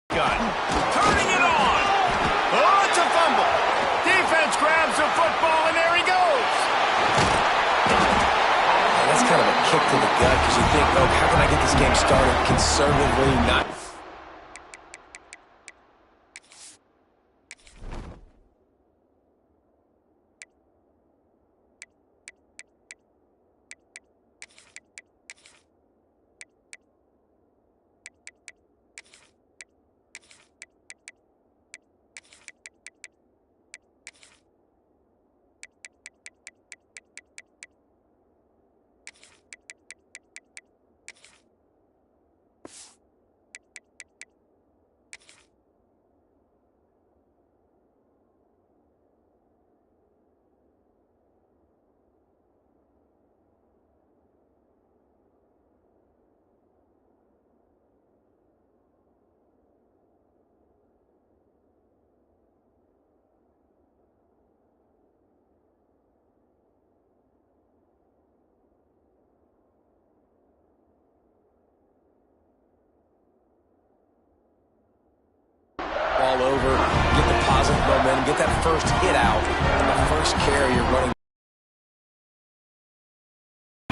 Gun. Turning it on. Oh, it's a fumble. Defense grabs the football, and there he goes. That's kind of a kick to the gut because you think, oh, how can I get this game started conservatively, not... All over, get the positive momentum, get that first hit out. The first carry you're running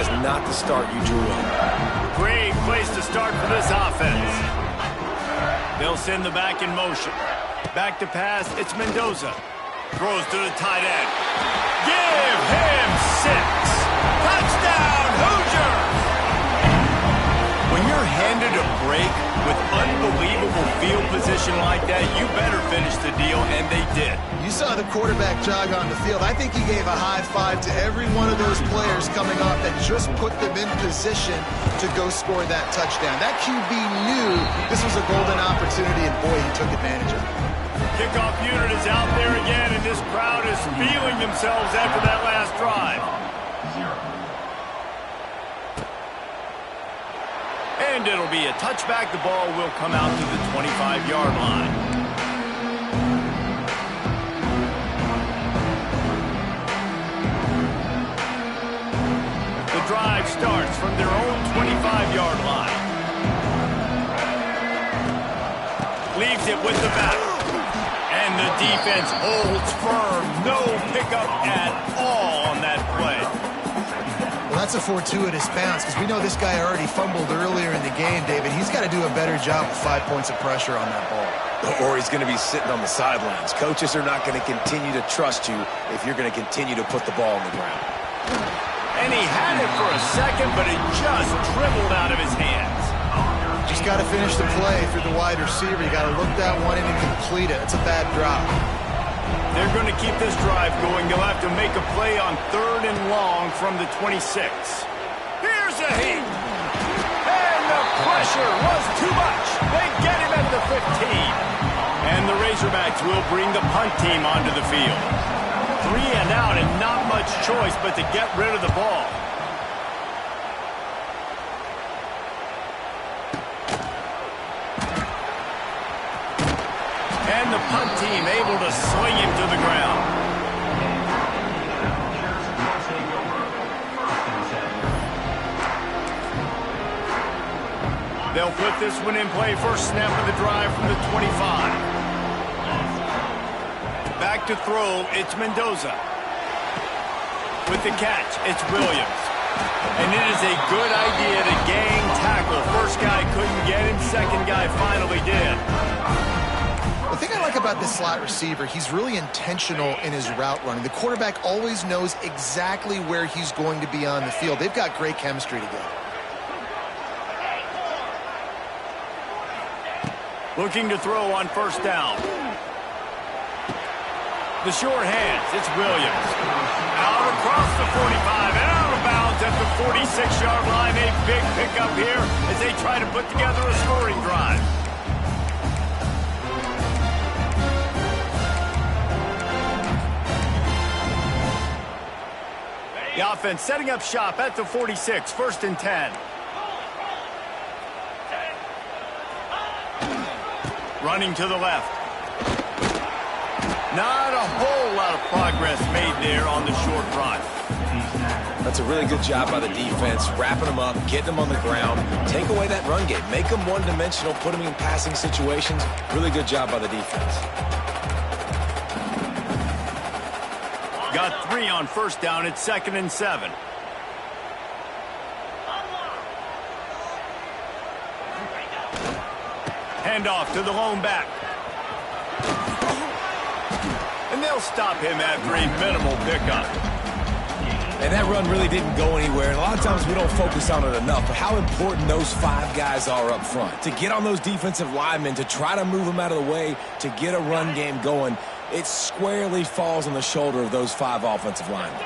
is not the start you drew up. Great place to start for this offense. They'll send the back in motion. Back to pass, it's Mendoza. Throws to the tight end. Give him 6. Touchdown, Hoosiers! When you're handed a break with unbelievable field position like that, you better finish the deal, and they did. You saw the quarterback jog on the field. I think he gave a high five to every one of those players coming off that just put them in position to go score that touchdown. That QB knew this was a golden opportunity, and boy, he took advantage of it. Kickoff unit is out there again, and this crowd is feeling themselves after that last drive. And it'll be a touchback. The ball will come out to the 25-yard line. The drive starts from their own 25-yard line. Leaves it with the back. And the defense holds firm. No pickup at all on that play. Well, that's a fortuitous bounce because we know this guy already fumbled earlier in the game, David. He's got to do a better job with 5 points of pressure on that ball. Or he's going to be sitting on the sidelines. Coaches are not going to continue to trust you if you're going to continue to put the ball on the ground. And he had it for a second, but it just dribbled out of his hands. Just got to finish the play through the wide receiver. You got to look that one in and complete it. It's a bad drop. They're going to keep this drive going. They'll have to make a play on 3rd and long from the 26. Here's a hit. And the pressure was too much. They get him at the 15. And the Razorbacks will bring the punt team onto the field. 3 and out and not much choice but to get rid of the ball. And the punt team able to swing him to the ground. They'll put this one in play. First snap of the drive from the 25. Back to throw, it's Mendoza. With the catch, it's Williams. And it is a good idea to gang tackle. First guy couldn't get him, second guy finally did. The thing I like about this slot receiver, he's really intentional in his route running. The quarterback always knows exactly where he's going to be on the field. They've got great chemistry together. Looking to throw on first down. The short hands, it's Williams. Out across the 45 and out of bounds at the 46-yard line. A big pickup here as they try to put together a scoring drive. The offense setting up shop at the 46, 1st and 10. Running to the left. Not a whole lot of progress made there on the short run. That's a really good job by the defense, wrapping them up, getting them on the ground, take away that run game, make them one-dimensional, put them in passing situations. Really good job by the defense. Got 3 on first down. It's 2nd and 7. Handoff to the lone back. And they'll stop him after a minimal pickup. And that run really didn't go anywhere. And a lot of times we don't focus on it enough, but how important those 5 guys are up front. To get on those defensive linemen, to try to move them out of the way, to get a run game going, it squarely falls on the shoulder of those 5 offensive linemen.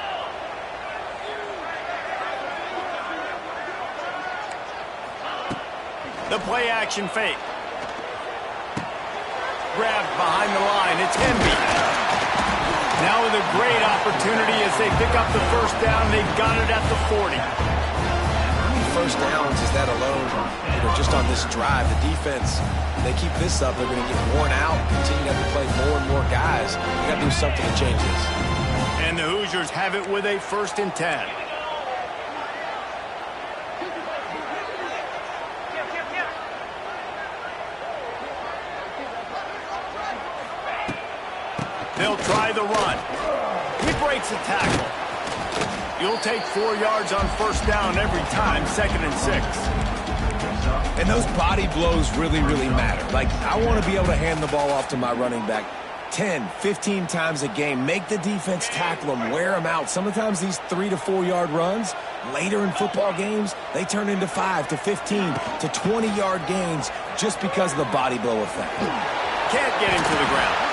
The play action fake. Grabbed behind the line. It's Hemby. Now with a great opportunity as they pick up the first down. They've got it at the 40. How many first downs is that alone? Just on this drive, the defense, they keep this up, they're going to get worn out, continue to have to play more and more guys. You got to do something to change this. And the Hoosiers have it with a 1st and 10. They'll try the run. He breaks a tackle. You'll take 4 yards on first down every time, 2nd and 6. And those body blows really, really matter. Like, I want to be able to hand the ball off to my running back 10, 15 times a game. Make the defense tackle them, wear them out. Sometimes these 3 to 4 yard runs, later in football games, they turn into 5 to 15 to 20-yard gains just because of the body blow effect. Can't get him to the ground.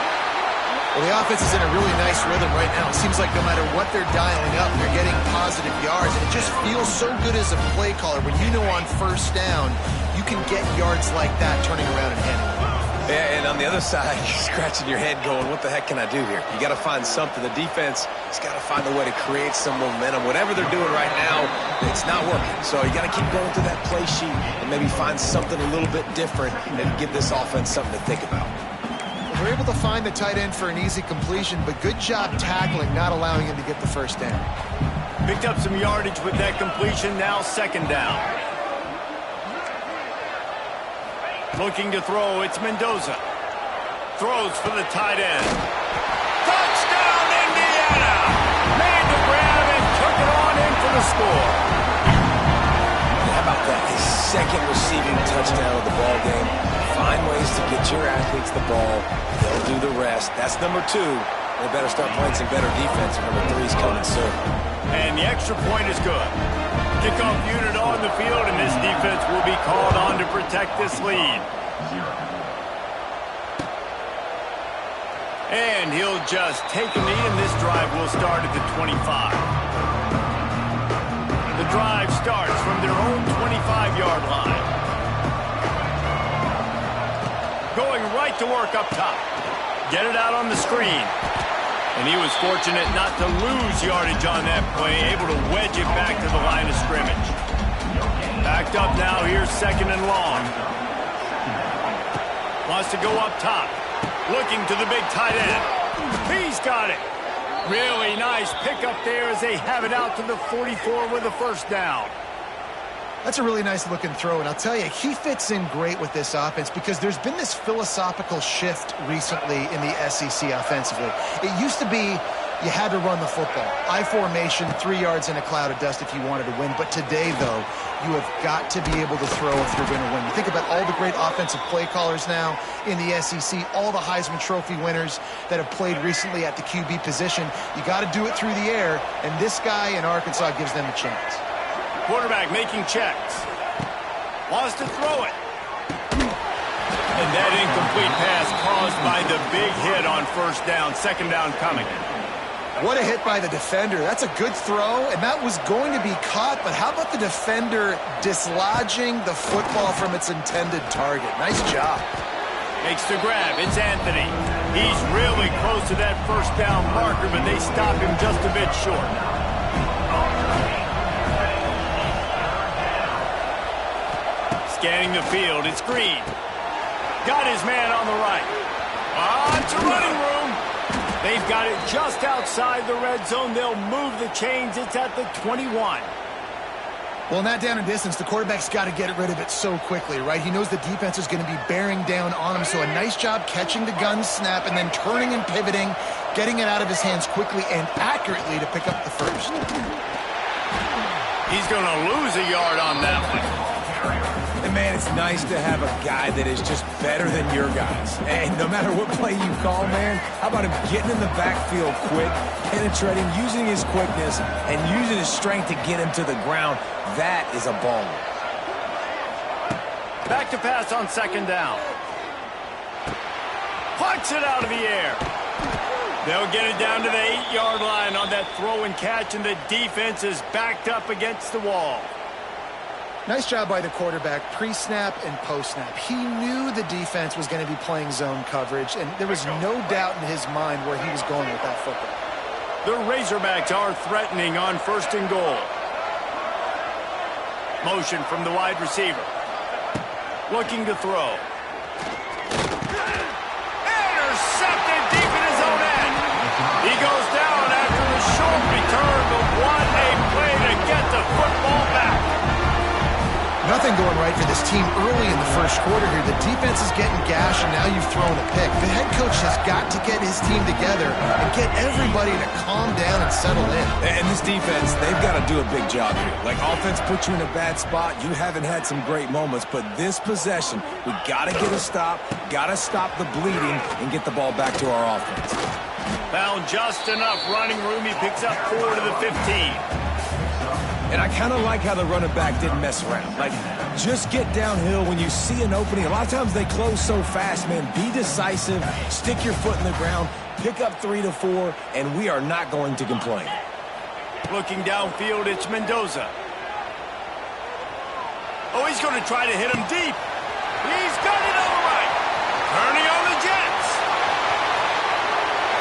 Well, the offense is in a really nice rhythm right now. It seems like no matter what they're dialing up, they're getting positive yards. And it just feels so good as a play caller when you know on first down, you can get yards like that turning around and handling it. Yeah, and on the other side, you're scratching your head going, what the heck can I do here? You got to find something. The defense has got to find a way to create some momentum. Whatever they're doing right now, it's not working. So you got to keep going through that play sheet and maybe find something a little bit different and give this offense something to think about. They're able to find the tight end for an easy completion, but good job tackling, not allowing him to get the first down. Picked up some yardage with that completion, now 2nd down. Looking to throw, it's Mendoza. Throws for the tight end. Touchdown, Indiana! Made the grab and took it on in for the score. How about that? His 2nd receiving touchdown of the ball game. Find ways to get your athletes the ball. They'll do the rest. That's number 2. They better start playing some better defense. Number 3 is coming soon. And the extra point is good. Kickoff unit on the field, and this defense will be called on to protect this lead. And he'll just take a knee, and this drive will start at the 25. The drive starts from their own 25-yard line. Going right to work up top. Get it out on the screen. And he was fortunate not to lose yardage on that play, able to wedge it back to the line of scrimmage. Backed up now, here's 2nd and long. Wants to go up top. Looking to the big tight end. He's got it. Really nice pickup there as they have it out to the 44 with a first down. That's a really nice looking throw, and I'll tell you, he fits in great with this offense because there's been this philosophical shift recently in the SEC offensively. It used to be you had to run the football. I formation, 3 yards in a cloud of dust if you wanted to win. But today, though, you have got to be able to throw if you're going to win. You think about all the great offensive play callers now in the SEC, all the Heisman Trophy winners that have played recently at the QB position. You got to do it through the air, and this guy in Arkansas gives them a chance. Quarterback making checks. Wants to throw it. And that incomplete pass caused by the big hit on first down. 2nd down coming. What a hit by the defender. That's a good throw, and that was going to be caught, but how about the defender dislodging the football from its intended target? Nice job. Makes the grab. It's Anthony. He's really close to that first down marker, but they stop him just a bit short. Scanning the field, it's Green. Got his man on the right. On to running room. They've got it just outside the red zone. They'll move the chains. It's at the 21. Well, in that down and distance, the quarterback's got to get rid of it so quickly, right? He knows the defense is going to be bearing down on him, so a nice job catching the gun snap and then turning and pivoting, getting it out of his hands quickly and accurately to pick up the first. He's going to lose a yard on that one. And, man, it's nice to have a guy that is just better than your guys. And no matter what play you call, man, how about him getting in the backfield quick, penetrating, using his quickness, and using his strength to get him to the ground? That is a baller. Back to pass on second down. Punts it out of the air. They'll get it down to the 8-yard line on that throw and catch, and the defense is backed up against the wall. Nice job by the quarterback, pre-snap and post-snap. He knew the defense was going to be playing zone coverage, and there was no doubt in his mind where he was going with that football. The Razorbacks are threatening on first and goal. Motion from the wide receiver. Looking to throw. Intercepted deep in his own end. He goes down after the short return, but what a play to get the football back. Nothing going right for this team early in the first quarter here. The defense is getting gashed, and now you've thrown a pick. The head coach has got to get his team together and get everybody to calm down and settle in. And this defense, they've got to do a big job here. Like, offense put you in a bad spot. You haven't had some great moments, but this possession, we got to get a stop, got to stop the bleeding, and get the ball back to our offense. Found just enough running room. He picks up 4 to the 15. And I kind of like how the running back didn't mess around. Like, just get downhill when you see an opening. A lot of times they close so fast, man. Be decisive, stick your foot in the ground, pick up 3 to 4, and we are not going to complain. Looking downfield, it's Mendoza. Oh, he's going to try to hit him deep. He's got it all right. Turning on the Jets.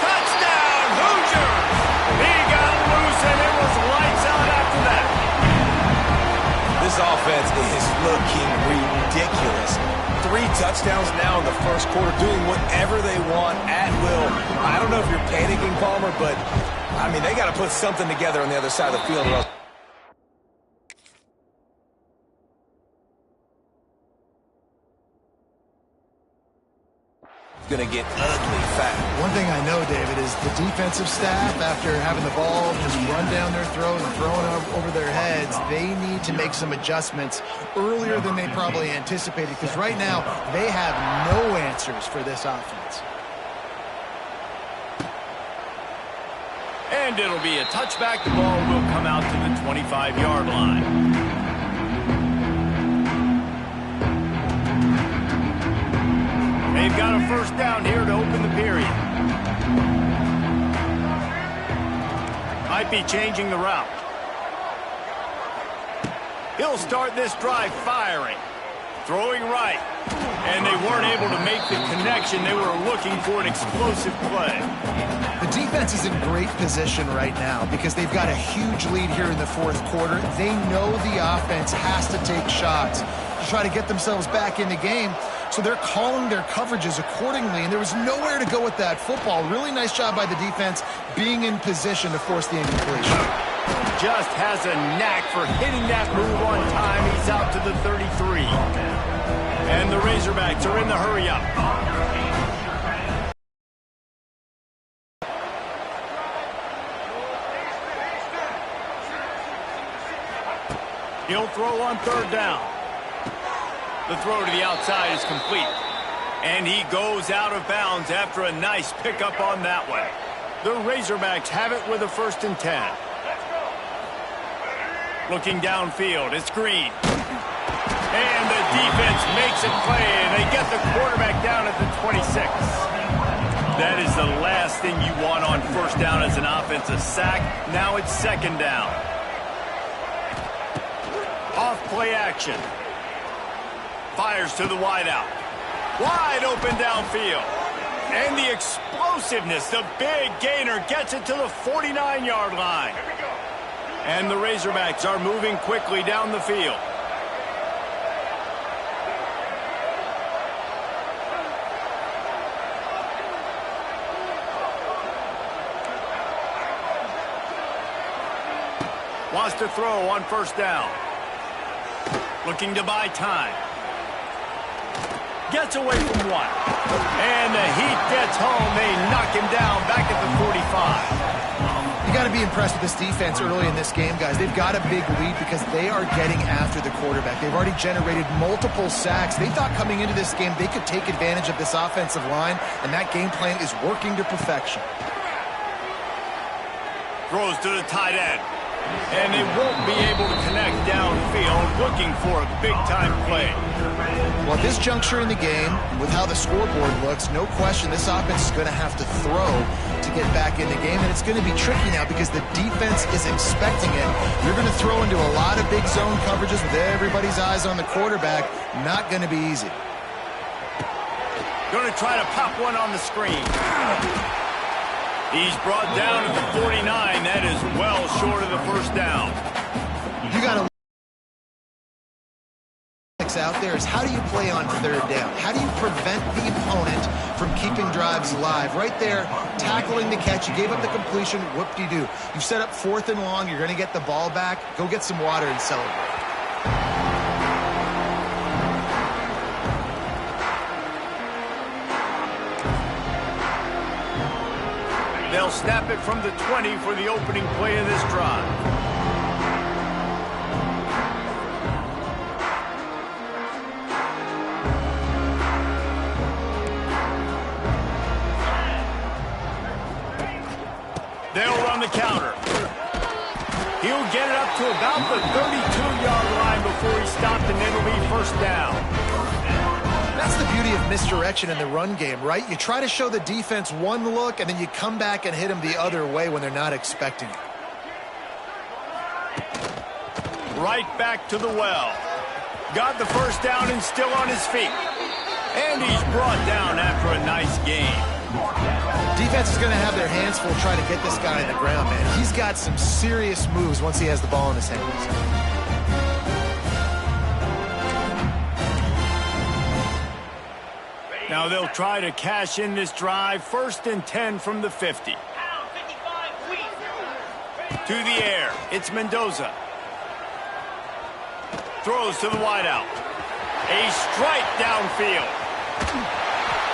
Touchdown, Hoosiers. He got loose, and it was lights out after that. This offense is looking ridiculous. 3 touchdowns now in the first quarter, doing whatever they want at will. I don't know if you're panicking, Palmer, but, I mean, they got to put something together on the other side of the field. Going to get ugly fast. One thing I know, David, is the defensive staff, after having the ball just run down their throat and throwing it over their heads, they need to make some adjustments earlier than they probably anticipated, because right now they have no answers for this offense. And it'll be a touchback. The ball will come out to the 25-yard line. They've got a first down here to open the period. Might be changing the route. He'll start this drive firing. Throwing right. And they weren't able to make the connection. They were looking for an explosive play. The defense is in great position right now because they've got a huge lead here in the fourth quarter. They know the offense has to take shots to try to get themselves back in the game. So they're calling their coverages accordingly, and there was nowhere to go with that football. Really nice job by the defense being in position to force the incompletion. Just has a knack for hitting that move on time. He's out to the 33. And the Razorbacks are in the hurry-up. He'll throw on third down. The throw to the outside is complete. And he goes out of bounds after a nice pickup on that one. The Razorbacks have it with a 1st and 10. Looking downfield, it's Green. And the defense makes a play, and they get the quarterback down at the 26. That is the last thing you want on first down as an offensive sack. Now it's 2nd down. Off play action. Fires to the wideout. Wide open downfield. And the explosiveness, the big gainer gets it to the 49-yard line. And the Razorbacks are moving quickly down the field. Wants to throw on first down. Looking to buy time. Gets away from one. And the heat gets home. They knock him down back at the 45. You got to be impressed with this defense early in this game, guys. They've got a big lead because they are getting after the quarterback. They've already generated multiple sacks. They thought coming into this game they could take advantage of this offensive line, and that game plan is working to perfection. Throws to the tight end. And they won't be able to connect downfield, looking for a big-time play. Well, at this juncture in the game, with how the scoreboard looks, no question this offense is going to have to throw to get back in the game, and it's going to be tricky now because the defense is expecting it. You're going to throw into a lot of big zone coverages with everybody's eyes on the quarterback. Not going to be easy. Going to try to pop one on the screen. He's brought down to the 49. That is well short of the first down. You got to out there is how do you play on third down? How do you prevent the opponent from keeping drives alive? Right there, tackling the catch. You gave up the completion. Whoop-de-doo. You've set up 4th and long. You're going to get the ball back. Go get some water and celebrate. They'll snap it from the 20 for the opening play of this drive. They'll run the counter. He'll get it up to about the 32-yard line before he's stopped, and it'll be first down. That's the beauty of misdirection in the run game, right? You try to show the defense one look, and then you come back and hit them the other way when they're not expecting it. Right back to the well. Got the first down and still on his feet. And he's brought down after a nice game. Defense is going to have their hands full trying to get this guy in the ground, man. He's got some serious moves once he has the ball in his hands. Now they'll try to cash in this drive. 1st and 10 from the 50. To the air. It's Mendoza. Throws to the wideout. A strike downfield.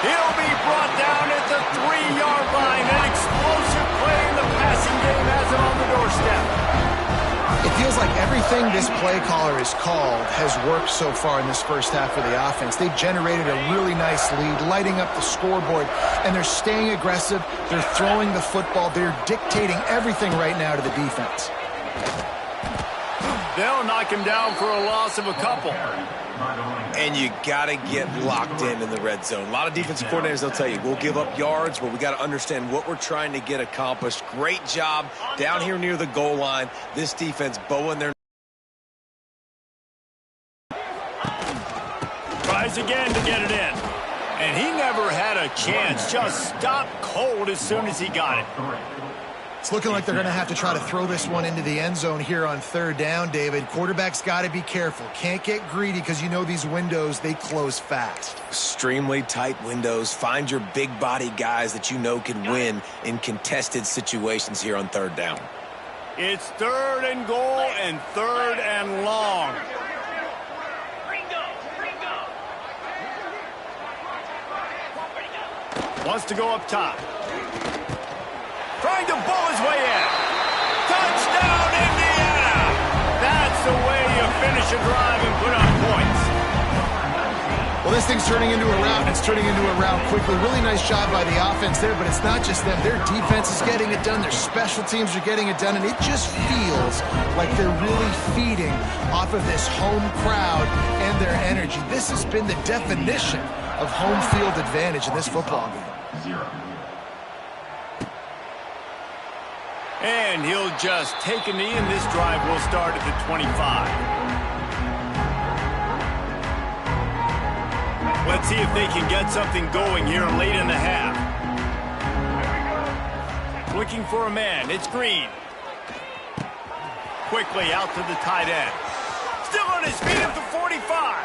He'll be brought down at the 3-yard line. An explosive play in the passing game has him on the doorstep. It feels like everything this play caller has called has worked so far in this first half of the offense. They've generated a really nice lead, lighting up the scoreboard, and they're staying aggressive. They're throwing the football. They're dictating everything right now to the defense. They'll knock him down for a loss of a couple. And you got to get locked in the red zone. A lot of defensive coordinators, they'll tell you, we'll give up yards, but we got to understand what we're trying to get accomplished. Great job down here near the goal line. This defense bowing their... Tries again to get it in. And he never had a chance. Just stopped cold as soon as he got it. It's looking like they're going to have to try to throw this one into the end zone here on 3rd down, David. Quarterback's got to be careful. Can't get greedy because you know these windows, they close fast. Extremely tight windows. Find your big body guys that you know can win in contested situations here on 3rd down. It's 3rd and goal and 3rd and long. Wants to go up top. Trying to bull his way in. Touchdown, Indiana! That's the way you finish a drive and put on points. Well, this thing's turning into a rout, and it's turning into a rout quickly. Really nice job by the offense there, but it's not just them. Their defense is getting it done. Their special teams are getting it done, and it just feels like they're really feeding off of this home crowd and their energy. This has been the definition of home field advantage in this football game. And he'll just take a knee, and this drive will start at the 25. Let's see if they can get something going here late in the half. Looking for a man. It's Green. Quickly out to the tight end. Still on his feet at the 45.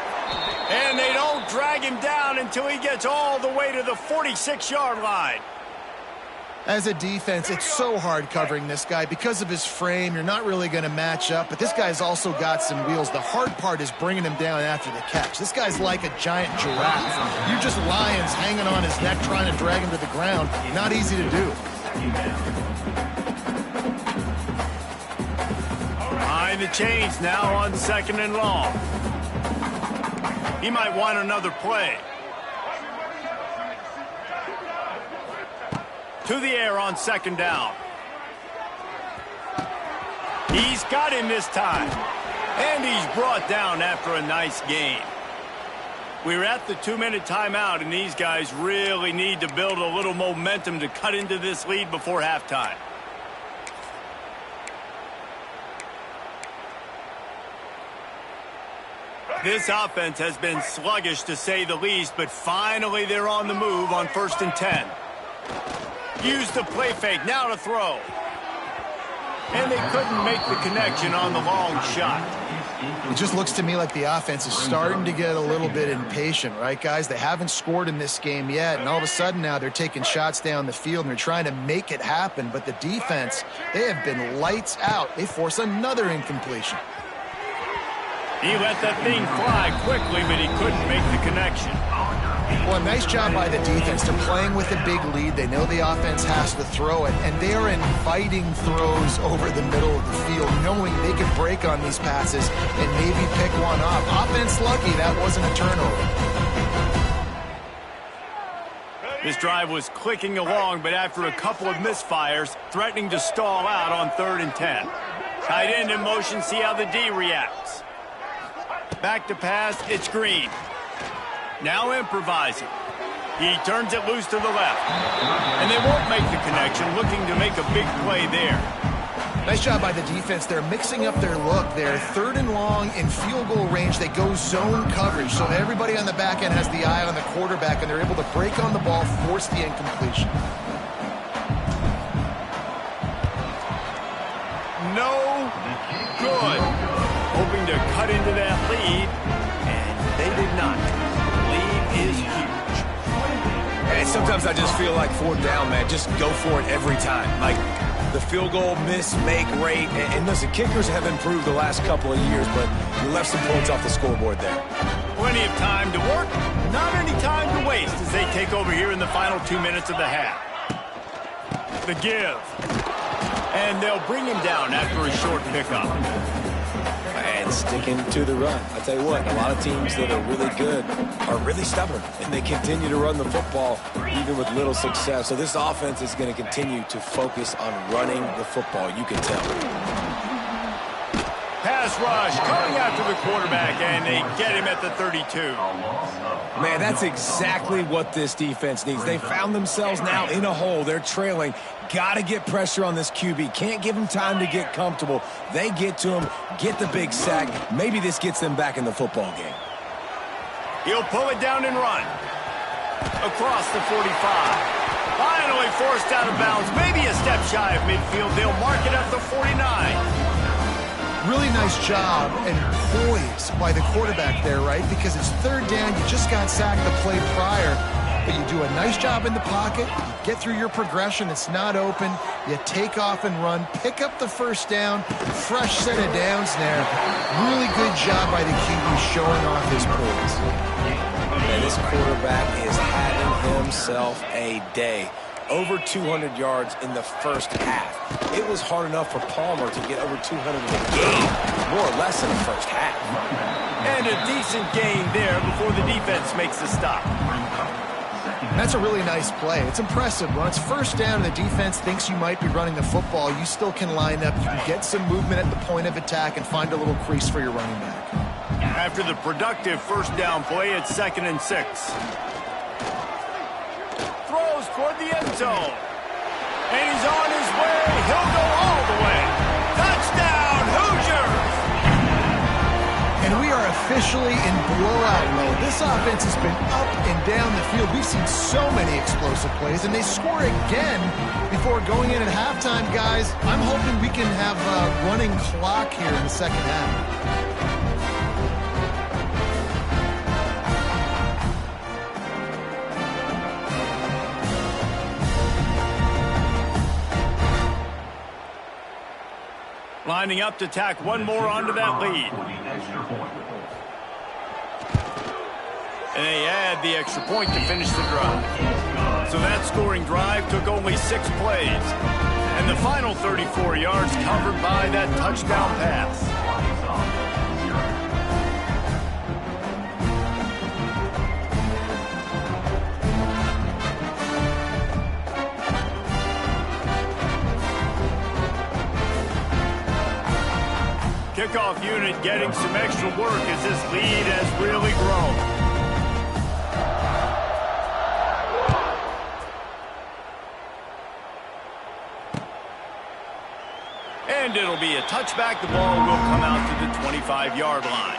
And they don't drag him down until he gets all the way to the 46-yard line. As a defense, it's so hard covering this guy. Because of his frame, you're not really going to match up, but this guy's also got some wheels. The hard part is bringing him down after the catch. This guy's like a giant giraffe. You're just lions hanging on his neck trying to drag him to the ground. Not easy to do. Behind the chains now on 2nd and long. He might want another play. To the air on 2nd down. He's got him this time. And he's brought down after a nice gain. We're at the 2-minute timeout, and these guys really need to build a little momentum to cut into this lead before halftime. This offense has been sluggish to say the least, but finally they're on the move on 1st and 10. Use the play fake, now to throw. And they couldn't make the connection on the long shot. It just looks to me like the offense is starting to get a little bit impatient, right, guys? They haven't scored in this game yet, and all of a sudden now they're taking shots down the field and they're trying to make it happen. But the defense, they have been lights out. They force another incompletion. He let that thing fly quickly, but he couldn't make the connection. Well, nice job by the defense. They're playing with a big lead. They know the offense has to throw it, and they are inviting throws over the middle of the field, knowing they can break on these passes and maybe pick one off. Offense lucky that wasn't a turnover. This drive was clicking along, but after a couple of misfires, threatening to stall out on 3rd and 10. Tight end in motion, see how the D reacts. Back to pass, it's Green. Now improvising. He turns it loose to the left. And they won't make the connection, looking to make a big play there. Nice job by the defense. They're mixing up their look there. 3rd and long in field goal range. They go zone coverage. So everybody on the back end has the eye on the quarterback, and they're able to break on the ball, force the incompletion. No good. Hoping to cut into that lead, and they did not. Lead is huge. And sometimes I just feel like 4th down, man. Just go for it every time. Like the field goal miss-make rate. And listen, kickers have improved the last couple of years, but you left some points off the scoreboard there. Plenty of time to work, not any time to waste as they take over here in the final 2 minutes of the half. The give. And they'll bring him down after a short pickup. And sticking to the run. I tell you what, a lot of teams that are really good are really stubborn, and they continue to run the football even with little success. So this offense is going to continue to focus on running the football. You can tell. Pass rush coming after the quarterback, and they get him at the 32. Man, that's exactly what this defense needs. They found themselves now in a hole. They're trailing. Got to get pressure on this QB. Can't give him time to get comfortable. They get to him, get the big sack. Maybe this gets them back in the football game. He'll pull it down and run. Across the 45. Finally forced out of bounds. Maybe a step shy of midfield. They'll mark it at the 49. Really nice job and poise by the quarterback there, right? Because it's 3rd down. You just got sacked the play prior. But you do a nice job in the pocket. You get through your progression. It's not open. You take off and run. Pick up the 1st down. Fresh set of downs there. Really good job by the QB showing off his poise. And this quarterback is having himself a day. Over 200 yards in the first half. It was hard enough for Palmer to get over 200 in the game, more or less in the first half. And a decent gain there before the defense makes the stop. That's a really nice play. It's impressive. When it's 1st down and the defense thinks you might be running the football, you still can line up. You can get some movement at the point of attack and find a little crease for your running back. After the productive 1st down play, it's 2nd and 6. Throws toward the end zone. And he's on his way. He'll go all the way. Touchdown, Hoosiers! And we are officially in blowout mode. This offense has been up and down the field. We've seen so many explosive plays, and they score again before going in at halftime, guys. I'm hoping we can have a running clock here in the 2nd half. Lining up to tack one more onto that lead. And they add the extra point to finish the drive. So that scoring drive took only 6 plays. And the final 34 yards covered by that touchdown pass. Kickoff unit getting some extra work as this lead has really grown. And it'll be a touchback. The ball will come out to the 25-yard line.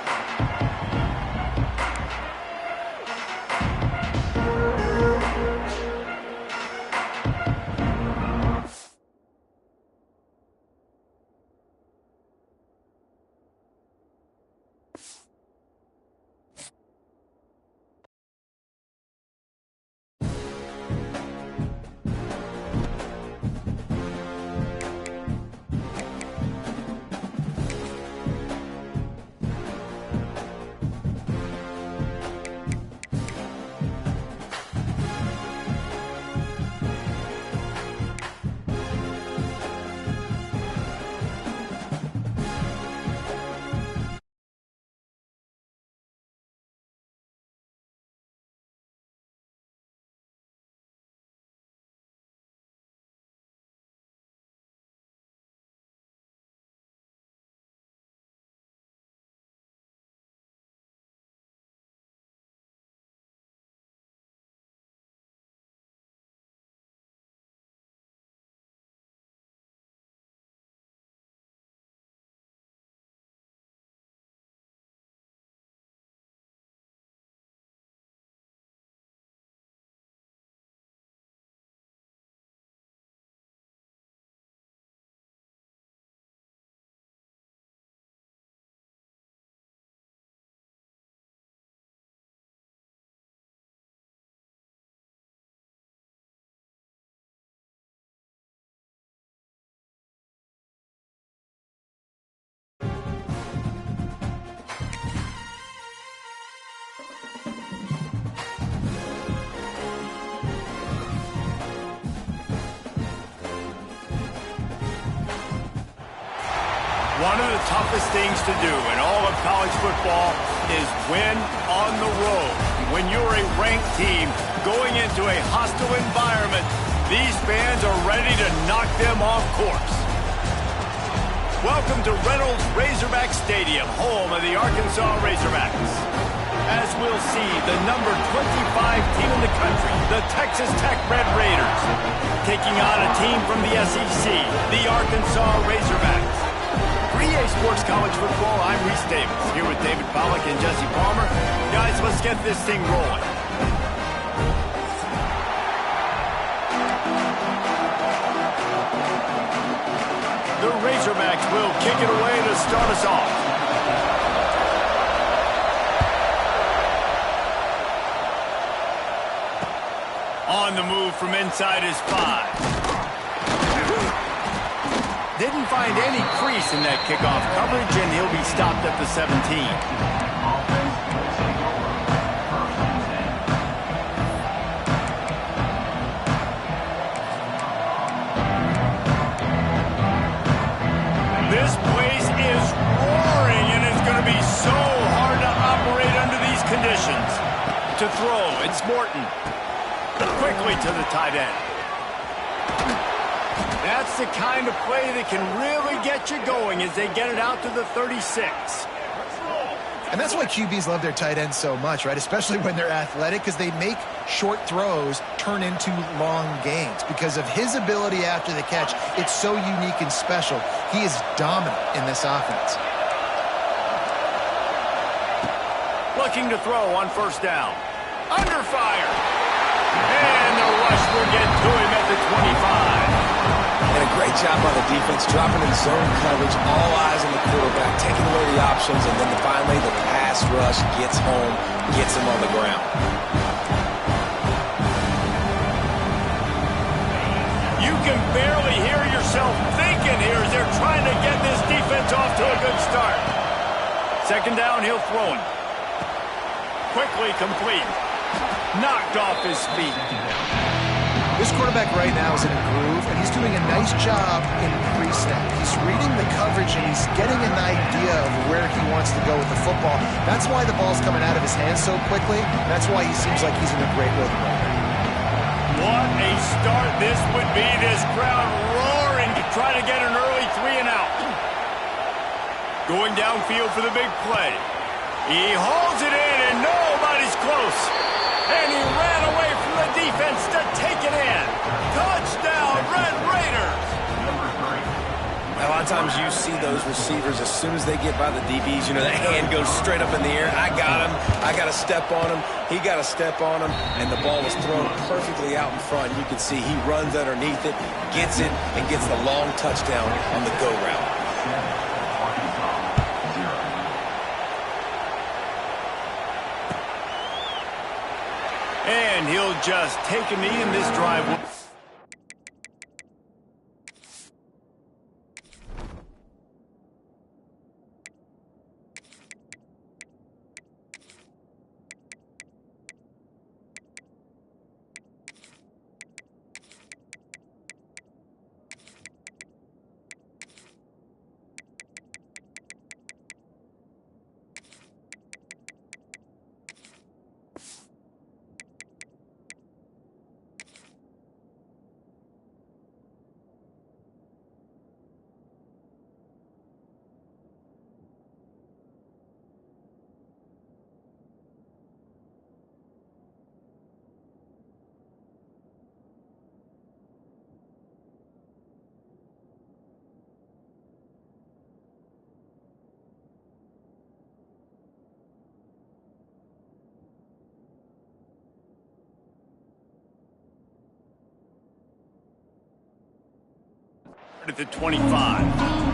One of the toughest things to do in all of college football is win on the road. When you're a ranked team going into a hostile environment, these fans are ready to knock them off course. Welcome to Reynolds Razorback Stadium, home of the Arkansas Razorbacks. As we'll see, the number 25 team in the country, the Texas Tech Red Raiders, taking on a team from the SEC, the Arkansas Razorbacks. 3A Sports College Football, I'm Reese Davis, here with David Pollack and Jesse Palmer. Guys, let's get this thing rolling. The Razorbacks will kick it away to start us off. On the move from inside his 5. Didn't find any crease in that kickoff coverage, and he'll be stopped at the 17. This place is roaring, and it's going to be so hard to operate under these conditions. To throw, it's Morton. Quickly to the tight end. That's the kind of play that can really get you going as they get it out to the 36. And that's why QBs love their tight ends so much, right? Especially when they're athletic, because they make short throws turn into long gains. Because of his ability after the catch, it's so unique and special. He is dominant in this offense. Looking to throw on first down. Under fire. And the rush will get to him at the 25. And a great job by the defense, dropping in zone coverage, all eyes on the quarterback, taking away the options, and then finally the pass rush gets home, gets him on the ground. You can barely hear yourself thinking here as they're trying to get this defense off to a good start. Second down, he'll throw it. Quickly complete. Knocked off his feet. This quarterback right now is in a groove, and he's doing a nice job in pre-snap. He's reading the coverage, and he's getting an idea of where he wants to go with the football. That's why the ball's coming out of his hands so quickly. That's why he seems like he's in a great rhythm right now. What a start this would be. This crowd roaring to try to get an early 3 and out. Going downfield for the big play. He hauls it in, and nobody's close. And he ran away from the defense to take it in. Touchdown, Red Raiders! A lot of times you see those receivers, as soon as they get by the DBs, you know, that hand goes straight up in the air. I got him. I got to step on him. He got to step on him. And the ball was thrown perfectly out in front. You can see he runs underneath it, gets it, and gets the long touchdown on the go route. And he'll just take a knee in this drive. At the 25.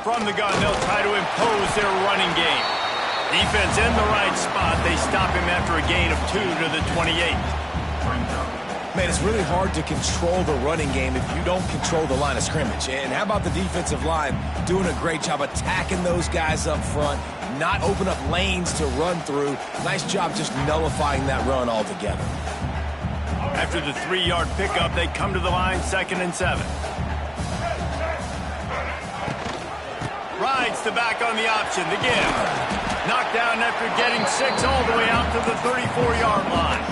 From the gun, they'll try to impose their running game. Defense in the right spot. They stop him after a gain of 2 to the 28. Man, it's really hard to control the running game if you don't control the line of scrimmage. And how about the defensive line doing a great job attacking those guys up front, not open up lanes to run through. Nice job just nullifying that run altogether. After the 3-yard pickup, they come to the line, 2nd and 7. Rides the back on the option, the give. Knocked down after getting 6 all the way out to the 34-yard line.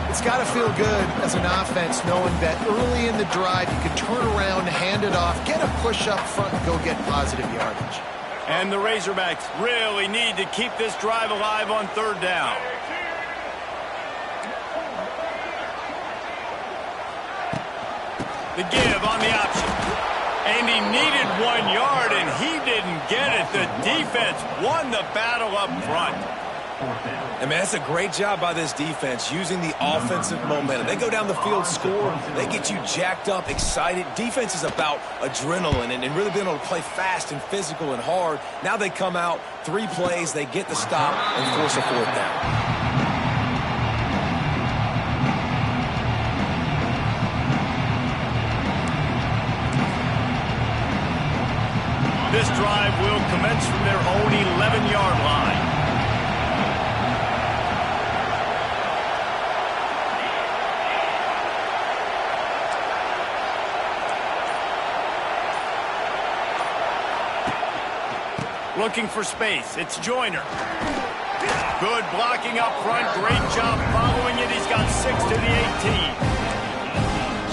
It's got to feel good as an offense knowing that early in the drive you can turn around, hand it off, get a push up front, and go get positive yardage. And the Razorbacks really need to keep this drive alive on 3rd down. The give on the option. And he needed 1 yard, and he didn't get it. The defense won the battle up front. And, man, that's a great job by this defense using the offensive momentum. They go down the field, score, they get you jacked up, excited. Defense is about adrenaline and really being able to play fast and physical and hard. Now they come out, 3 plays, they get the stop and force a 4th down. This drive will commence from their own 11-yard line. Looking for space. It's Joyner. Good blocking up front. Great job following it. He's got 6 to the 18.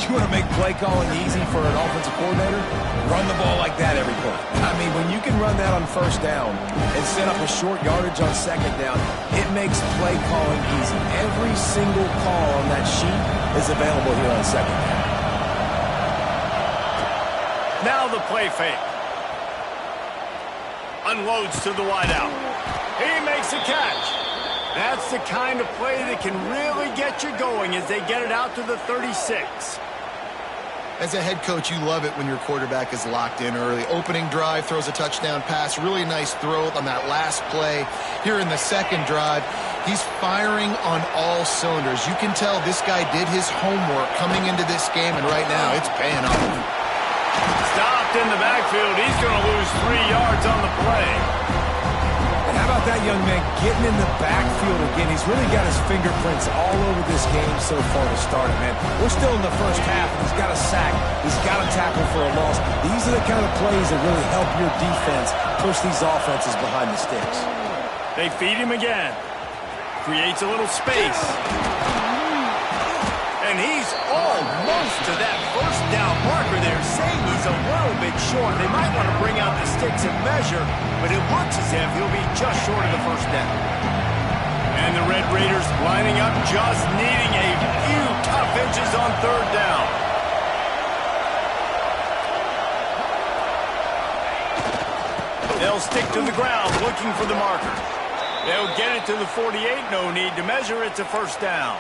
You want to make play calling easy for an offensive coordinator? Run the ball like that every play. I mean, when you can run that on first down and set up a short yardage on second down, it makes play calling easy. Every single call on that sheet is available here on second down. Now the play fake. Unloads to the wideout. He makes a catch. That's the kind of play that can really get you going as they get it out to the 36. As a head coach, you love it when your quarterback is locked in early. Opening drive, throws a touchdown pass. Really nice throw on that last play. Here in the second drive, he's firing on all cylinders. You can tell this guy did his homework coming into this game, and right now it's paying off. Stopped in the backfield. He's going to lose 3 yards on the play. And how about that young man getting in the backfield again? He's really got his fingerprints all over this game so far to start it, man. We're still in the first half, and he's got a sack. He's got a tackle for a loss. These are the kind of plays that really help your defense push these offenses behind the sticks. They feed him again. Creates a little space. And he's almost to that first down marker there, saying he's a little bit short. They might want to bring out the sticks and measure, but it looks as if he'll be just short of the first down. And the Red Raiders lining up, just needing a few tough inches on third down. They'll stick to the ground, looking for the marker. They'll get it to the 48, no need to measure, it's a first down.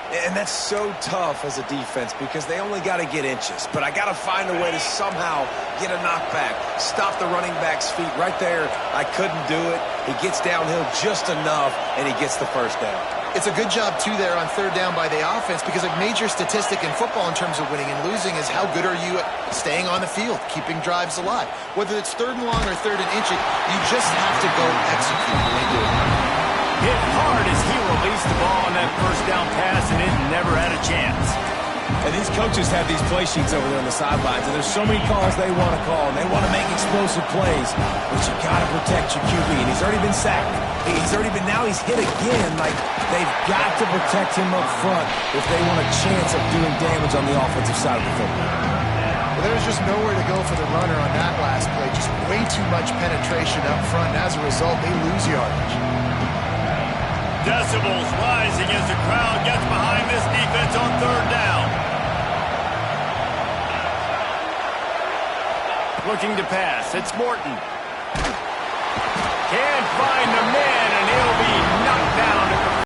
And that's so tough as a defense because they only got to get inches. But I got to find a way to somehow get a knockback, stop the running back's feet right there. I couldn't do it. He gets downhill just enough, and he gets the first down. It's a good job, too, there on third down by the offense because a major statistic in football in terms of winning and losing is how good are you at staying on the field, keeping drives alive. Whether it's third and long or third and inching, you just have to go execute when they do it. Hit hard as he released the ball on that first down pass, and it never had a chance. And these coaches have these play sheets over there on the sidelines, and there's so many calls they want to call, and they want to make explosive plays, but you got to protect your QB, and he's already been sacked. Now he's hit again. Like, they've got to protect him up front if they want a chance of doing damage on the offensive side of the football. Well, there's just nowhere to go for the runner on that last play. Just way too much penetration up front, and as a result, they lose yardage. Decibels rising as the crowd gets behind this defense on third down. Looking to pass. It's Morton. Can't find the man, and he'll be